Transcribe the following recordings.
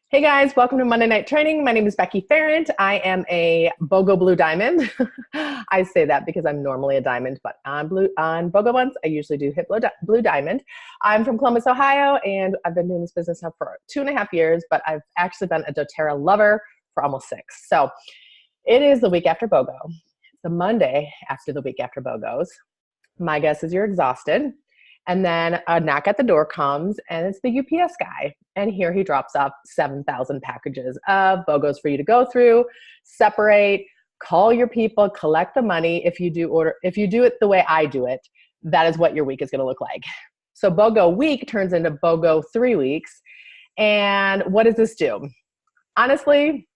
Hey guys, welcome to Monday Night Training. My name is Beckie Farrant. I am a Bogo Blue Diamond. I say that because I'm normally a diamond, but on Bogo months, I usually do hit blue diamond. I'm from Columbus, Ohio, and I've been doing this business now for 2.5 years, but I've actually been a doTERRA lover for almost 6. So it is the week after Bogo. It's the Monday after the week after Bogos. My guess is you're exhausted. And then a knock at the door comes, and it's the UPS guy. And here he drops off 7,000 packages of BOGOs for you to go through, separate, call your people, collect the money. If you do it the way I do it, that is what your week is going to look like. So BOGO week turns into BOGO 3 weeks. And what does this do? Honestly,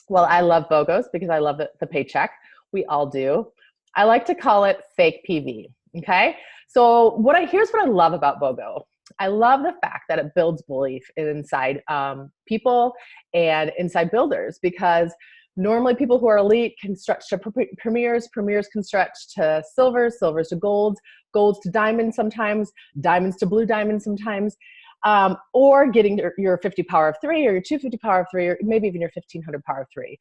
well, I love BOGOs because I love the paycheck. We all do. I like to call it fake PV. Okay. So here's what I love about Bogo. I love the fact that it builds belief inside people and inside builders, because normally people who are elite can stretch to premiers can stretch to silvers to golds to diamonds sometimes, diamonds to blue diamonds sometimes, or getting your 50 power of 3 or your 250 power of 3, or maybe even your 1500 power of 3.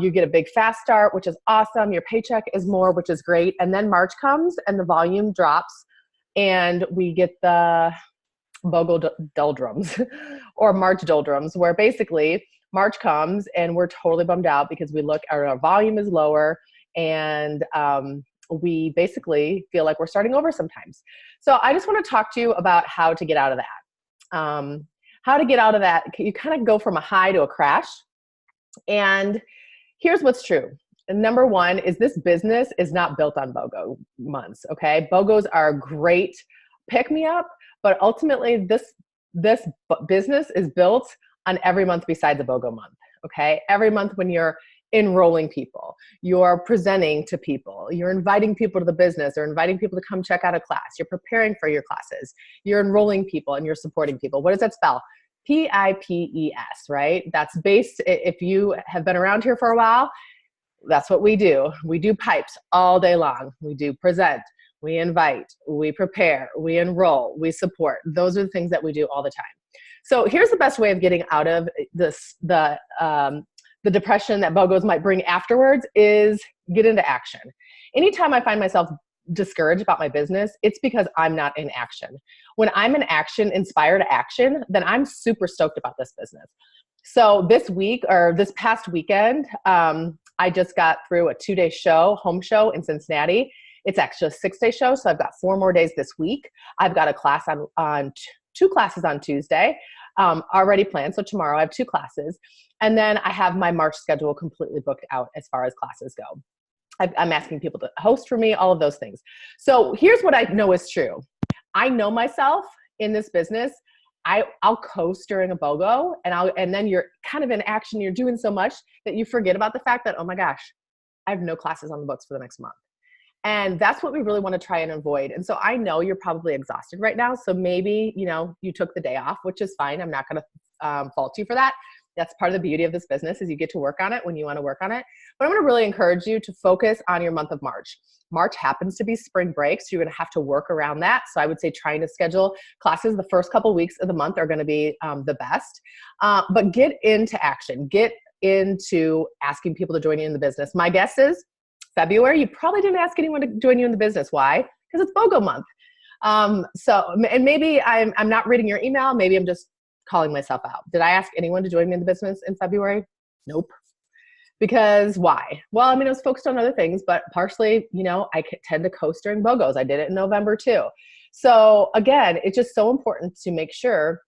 You get a big fast start, which is awesome. Your paycheck is more, which is great. And then March comes and the volume drops and we get the BOGO doldrums or March doldrums, where basically March comes and we're totally bummed out because we look, our volume is lower and we basically feel like we're starting over sometimes. So I just want to talk to you about how to get out of that. How to get out of that. You kind of go from a high to a crash. And here's what's true. Number one is this business is not built on BOGO months, okay? BOGOs are a great pick-me-up, but ultimately this business is built on every month besides the BOGO month, okay? Every month when you're enrolling people, you're presenting to people, you're inviting people to the business, or inviting people to come check out a class, you're preparing for your classes, you're enrolling people and you're supporting people. What does that spell? P-I-P-E-S, right? That's based, if you have been around here for a while, that's what we do. We do pipes all day long. We do present, we invite, we prepare, we enroll, we support. Those are the things that we do all the time. So here's the best way of getting out of this, the depression that BOGOs might bring afterwards, is get into action. Anytime I find myself discouraged about my business, it's because I'm not in action. When I'm in action, inspired action, then I'm super stoked about this business. So this week, or this past weekend, I just got through a 2-day home show in Cincinnati. It's actually a 6-day show, so I've got 4 more days this week. I've got a class on 2 classes on Tuesday already planned. So tomorrow I have 2 classes. And then I have my March schedule completely booked out as far as classes go. I'm asking people to host for me, all of those things. So here's what I know is true. I know myself in this business. I'll coast during a BOGO, and then you're kind of in action. You're doing so much that you forget about the fact that, oh my gosh, I have no classes on the books for the next month. And that's what we really want to try and avoid. And so I know you're probably exhausted right now. So maybe, you took the day off, which is fine. I'm not going to fault you for that. That's part of the beauty of this business, is you get to work on it when you want to work on it. But I'm going to really encourage you to focus on your month of March. March happens to be spring break, so you're going to have to work around that. So I would say trying to schedule classes the first couple weeks of the month are going to be the best. But get into action. Get into asking people to join you in the business. My guess is February, you probably didn't ask anyone to join you in the business. Why? Because it's BOGO month. And maybe I'm not reading your email. Maybe I'm just calling myself out. Did I ask anyone to join me in the business in February? Nope. Because why? Well, I mean, I was focused on other things, but partially, I tend to coast during BOGOs. I did it in November too. So again, it's just so important to make sure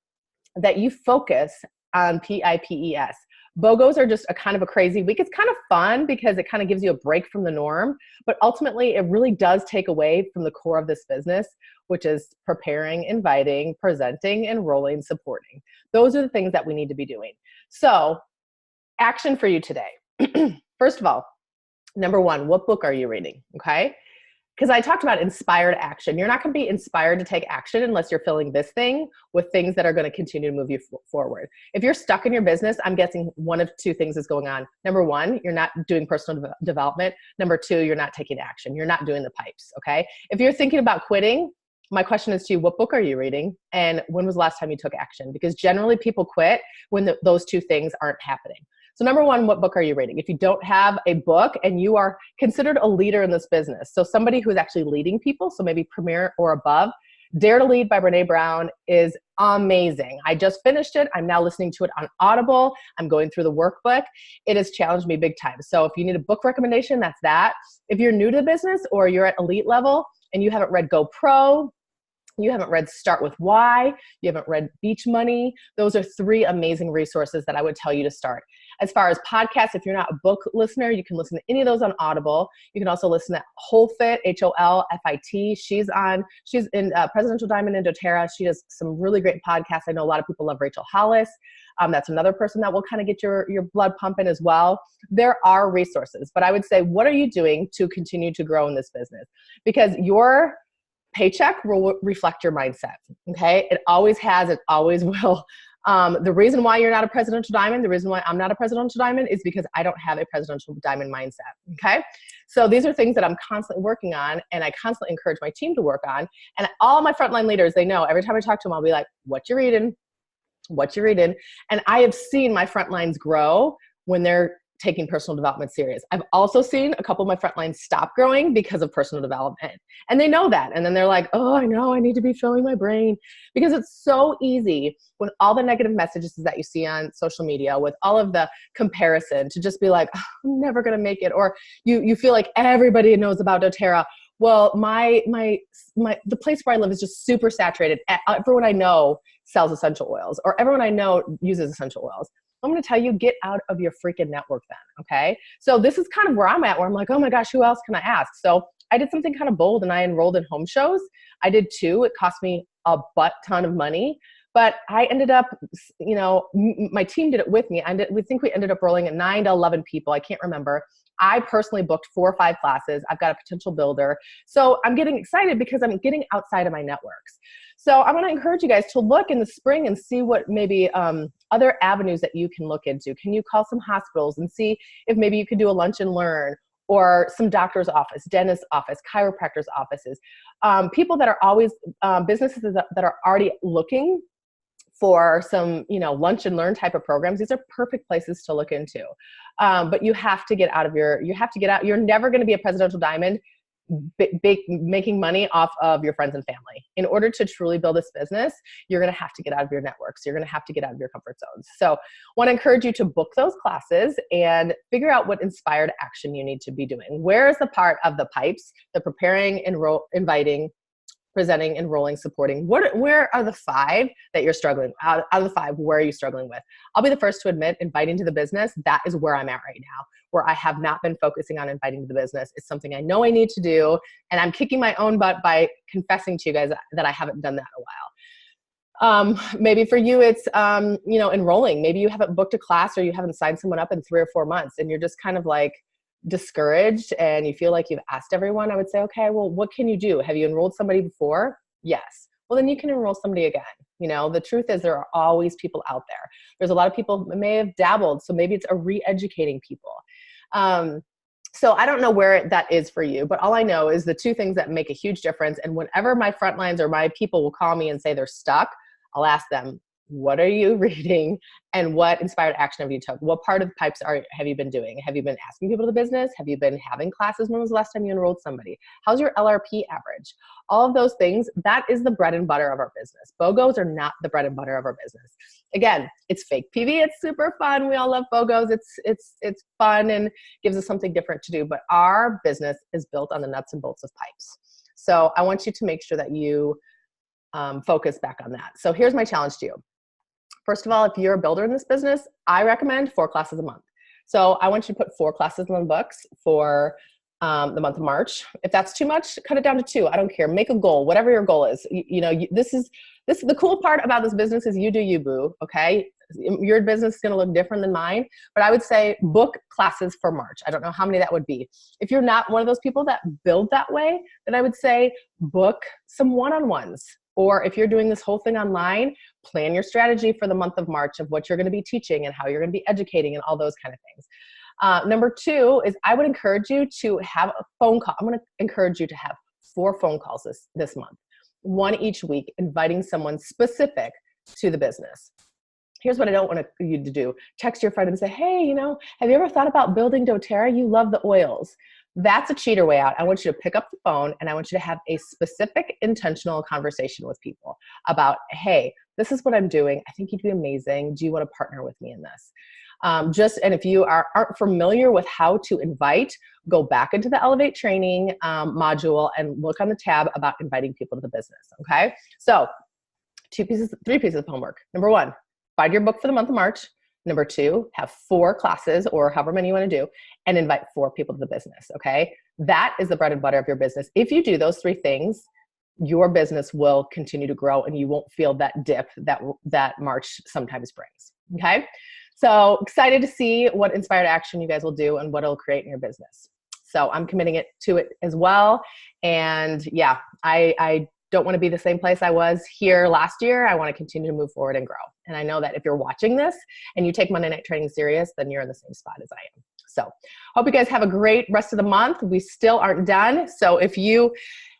that you focus on PIPES. BOGOs are just a kind of a crazy week. It's kind of fun because it kind of gives you a break from the norm, but ultimately it really does take away from the core of this business, which is preparing, inviting, presenting, enrolling, supporting. Those are the things that we need to be doing. So action for you today. First of all, number one, what book are you reading? Okay. Because I talked about inspired action. You're not going to be inspired to take action unless you're filling this thing with things that are going to continue to move you forward. If you're stuck in your business, I'm guessing one of 2 things is going on. Number one, you're not doing personal development. Number 2, you're not taking action. You're not doing the pipes, okay? If you're thinking about quitting, my question is to you, what book are you reading? And when was the last time you took action? Because generally people quit when those two things aren't happening. So number one, what book are you reading? If you don't have a book and you are considered a leader in this business, so somebody who's actually leading people, so maybe Premier or above, Dare to Lead by Brené Brown is amazing. I just finished it. I'm now listening to it on Audible. I'm going through the workbook. It has challenged me big time. So if you need a book recommendation, that's that. If you're new to the business or you're at elite level and you haven't read Go Pro, you haven't read Start With Why, you haven't read Beach Money, those are 3 amazing resources that I would tell you to start. As far as podcasts, if you're not a book listener, you can listen to any of those on Audible. You can also listen to Holfit, Holfit. She's in Presidential Diamond in doTERRA. She does some really great podcasts. I know a lot of people love Rachel Hollis. That's another person that will kind of get your blood pumping as well. There are resources, but I would say, what are you doing to continue to grow in this business? Because your paycheck will reflect your mindset, okay? It always has, it always will. The reason why you're not a presidential diamond, the reason why I'm not a presidential diamond is because I don't have a presidential diamond mindset, okay? So these are things that I'm constantly working on, and I constantly encourage my team to work on. And all my frontline leaders, they know every time I talk to them, I'll be like, what you reading? What you reading? And I have seen my front lines grow when they're taking personal development serious. I've also seen a couple of my front lines stop growing because of personal development. And they know that. And then they're like, oh, I know, I need to be filling my brain. Because it's so easy with all the negative messages that you see on social media, with all of the comparison, to just be like, oh, I'm never going to make it. Or you feel like everybody knows about doTERRA. Well, the place where I live is just super saturated. Everyone I know sells essential oils, or everyone I know uses essential oils. I'm going to tell you, get out of your freaking network then, okay? So this is kind of where I'm at, where I'm like, oh my gosh, who else can I ask? So I did something kind of bold, and I enrolled in home shows. I did 2. It cost me a butt ton of money, but I ended up, my team did it with me. We think we ended up rolling at 9 to 11 people. I can't remember. I personally booked 4 or 5 classes. I've got a potential builder. So I'm getting excited because I'm getting outside of my networks. So I want to encourage you guys to look in the spring and see what maybe other avenues that you can look into. Can you call some hospitals and see if maybe you could do a lunch and learn, or some doctor's office, dentist's office, chiropractor's offices, people that are always, businesses that are already looking for some, lunch and learn type of programs. These are perfect places to look into. But you have to get out. You're never going to be a presidential diamond making money off of your friends and family. In order to truly build this business, you're going to have to get out of your networks. You're going to have to get out of your comfort zones. So I want to encourage you to book those classes and figure out what inspired action you need to be doing. Where is the part of the pipes, the preparing, inviting, presenting, enrolling, supporting? Where are the 5 that you're struggling? Out of the 5, where are you struggling with? I'll be the first to admit, inviting to the business, that is where I'm at right now, where I have not been focusing on inviting to the business. It's something I know I need to do, and I'm kicking my own butt by confessing to you guys that I haven't done that in a while. Maybe for you, it's, enrolling. Maybe you haven't booked a class, or you haven't signed someone up in 3 or 4 months, and you're just kind of like discouraged and you feel like you've asked everyone. I would say, okay, well, what can you do? Have you enrolled somebody before? Yes. Well, then you can enroll somebody again. The truth is, there are always people out there. There's a lot of people who may have dabbled, so maybe it's a re-educating people. So I don't know where that is for you, but all I know is the 2 things that make a huge difference. And whenever my front lines or my people will call me and say they're stuck, I'll ask them, what are you reading, and what inspired action have you took? What part of the pipes have you been doing? Have you been asking people to the business? Have you been having classes? When was the last time you enrolled somebody? How's your LRP average? All of those things, that is the bread and butter of our business. BOGOs are not the bread and butter of our business. Again, it's fake PV. It's super fun. We all love BOGOs. It's fun and gives us something different to do. But our business is built on the nuts and bolts of pipes. So I want you to make sure that you focus back on that. So here's my challenge to you. First of all, if you're a builder in this business, I recommend 4 classes a month. So I want you to put 4 classes in the books for the month of March. If that's too much, cut it down to 2. I don't care. Make a goal, whatever your goal is. This is the cool part about this business is you do you, boo. Okay, your business is going to look different than mine, but I would say book classes for March. I don't know how many that would be. If you're not one of those people that build that way, then I would say book some one-on-ones. Or if you're doing this whole thing online, plan your strategy for the month of March of what you're going to be teaching and how you're going to be educating and all those kind of things. Number 2 is I would encourage you to have a phone call. I'm going to encourage you to have 4 phone calls this month. one each week, inviting someone specific to the business. Here's what I don't want you to do. Text your friend and say, hey, you know, have you ever thought about building doTERRA? You love the oils. That's a cheater way out. I want you to pick up the phone and I want you to have a specific intentional conversation with people about, hey, this is what I'm doing. I think you'd be amazing. Do you want to partner with me in this? And if you aren't familiar with how to invite, go back into the Elev8 training module and look on the tab about inviting people to the business, okay? So 3 pieces of homework. Number 1, find your book for the month of March. Number 2, have 4 classes or however many you want to do and invite 4 people to the business, okay? That is the bread and butter of your business. If you do those 3 things, your business will continue to grow and you won't feel that dip that March sometimes brings, okay? So excited to see what inspired action you guys will do and what it'll create in your business. So I'm committing to it as well. And yeah, I don't want to be the same place I was here last year. I want to continue to move forward and grow. And I know that if you're watching this and you take Monday Night Training serious, then you're in the same spot as I am. So hope you guys have a great rest of the month. We still aren't done. So if you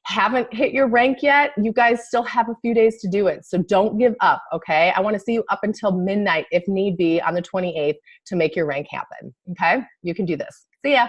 haven't hit your rank yet, you guys still have a few days to do it. So don't give up, okay? I want to see you up until midnight if need be on the 28th to make your rank happen, okay? You can do this. See ya.